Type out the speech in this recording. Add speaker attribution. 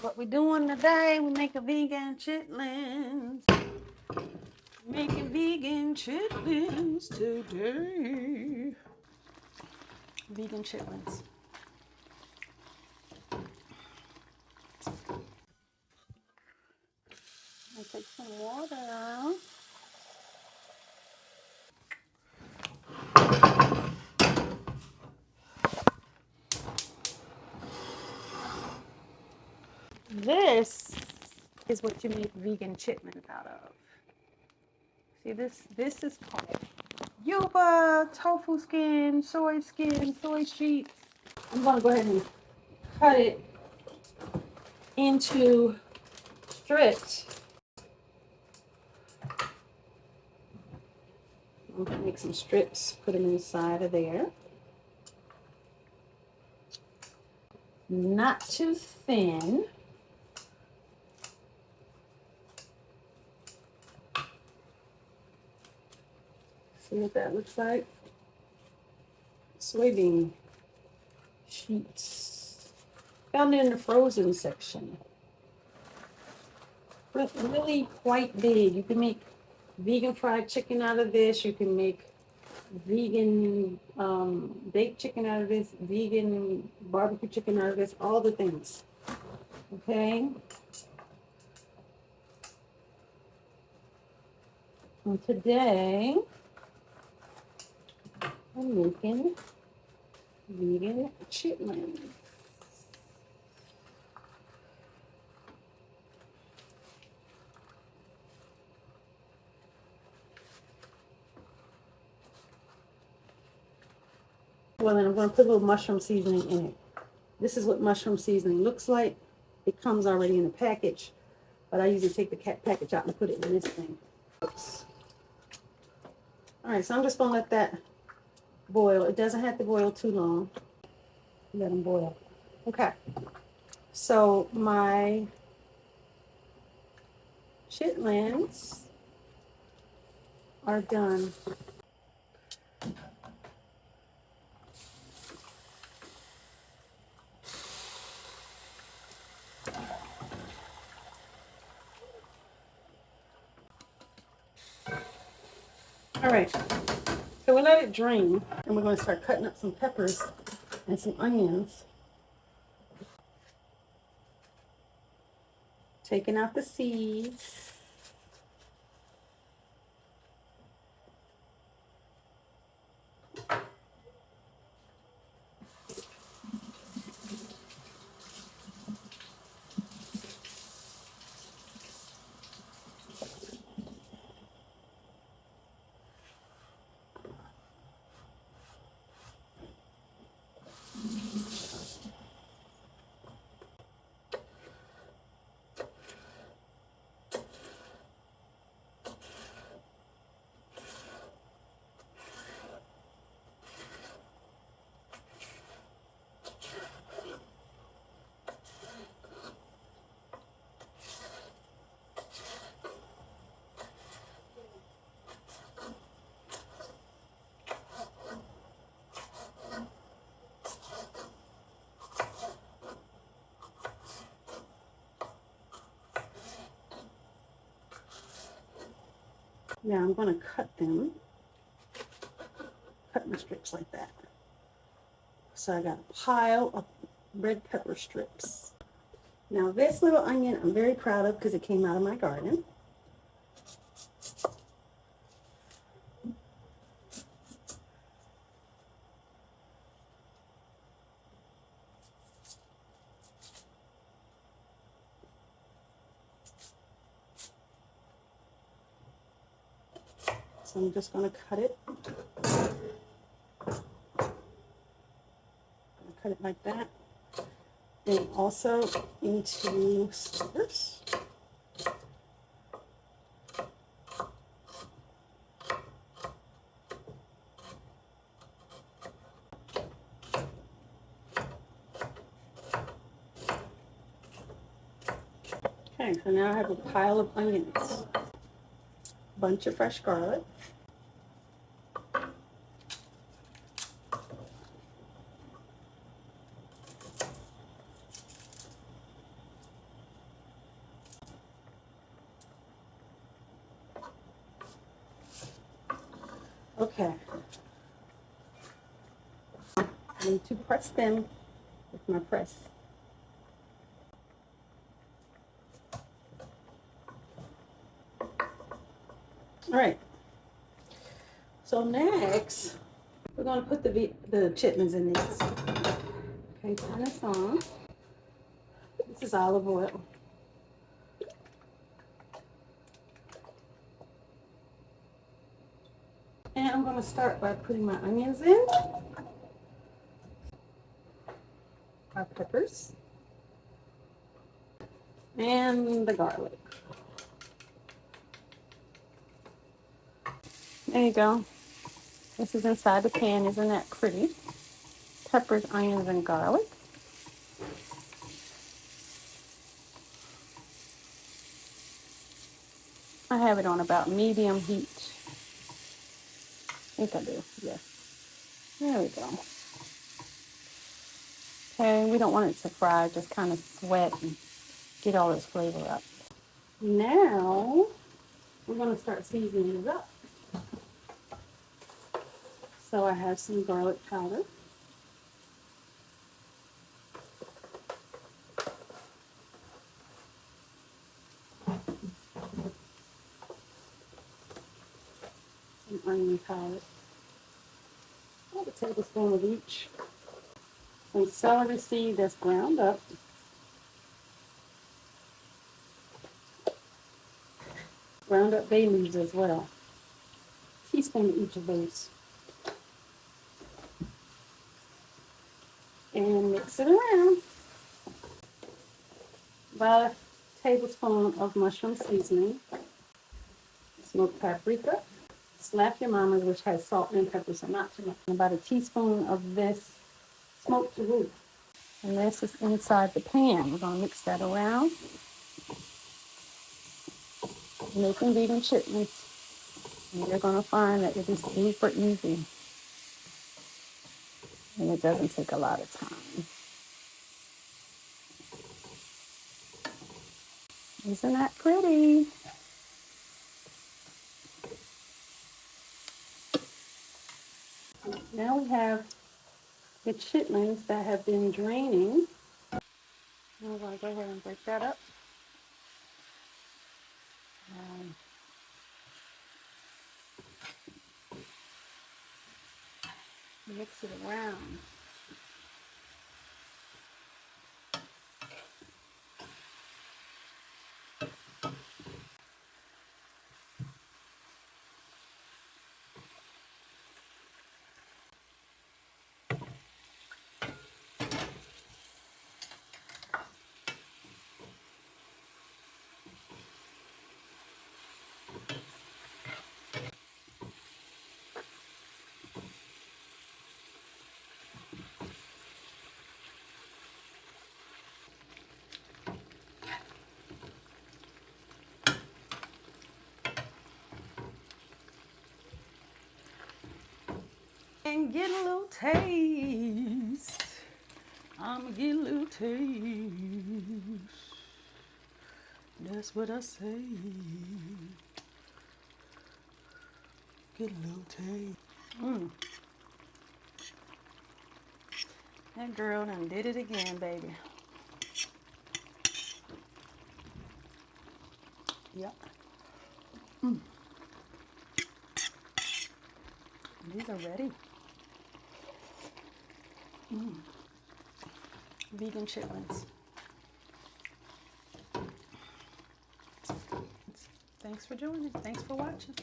Speaker 1: What we doing today? We make a vegan chitlins. Making vegan chitlins today. Vegan chitlins. I take some water. This is what you make vegan chitlins out of. See this is called yuba, tofu skin, soy sheets. I'm gonna go ahead and cut it into strips. I'm gonna make some strips, put them inside of there. Not too thin. See what that looks like? Soybean sheets. Found it in the frozen section. Really quite big. You can make vegan fried chicken out of this. You can make vegan baked chicken out of this. Vegan barbecue chicken out of this. All the things. Okay? And today, I'm making vegan chitlins. Well, then I'm going to put a little mushroom seasoning in it. This is what mushroom seasoning looks like. It comes already in a package, but I usually take the package out and put it in this thing. Oops. All right, so I'm just going to let that boil. It doesn't have to boil too long. Let them boil. Okay. So my chitlins are done. All right, so we let it drain, and we're going to start cutting up some peppers and some onions. Taking out the seeds. Now I'm going to cut my strips like that. So I got a pile of red pepper strips. Now this little onion I'm very proud of because it came out of my garden. So I'm just going to cut it. Cut it like that. And also into slivers. Okay, so now I have a pile of onions. Bunch of fresh garlic. Okay. I need to press them with my press. All right. So next, we're going to put the chitlins in this. Okay, turn this on. This is olive oil. And I'm going to start by putting my onions in, our peppers, and the garlic. There you go. This is inside the pan. Isn't that pretty? Peppers, onions, and garlic. I have it on about medium heat. I think I do, yeah. There we go. Okay, we don't want it to fry, just kind of sweat and get all this flavor up. Now, we're going to start seasoning it up. So I have some garlic powder. Some onion powder. About a tablespoon of each. Some celery seed that's ground up. Ground up bay leaves as well. A teaspoon of each of those. And mix it around. About a tablespoon of mushroom seasoning. Smoked paprika. Slap your mama's, which has salt and pepper, so not too much. About a teaspoon of this smoked roux. And this is inside the pan. We're going to mix that around. Making vegan chitlins. And you're going to find that it is super easy. And it doesn't take a lot of time. Isn't that pretty? Now we have the chitlins that have been draining. I'm going to go ahead and break that up. Mix it around. And get a little taste. I'ma get a little taste. That's what I say. Get a little taste. That girl done did it again, baby. Yep. These are ready. Vegan chitlins. Thanks for joining. Thanks for watching.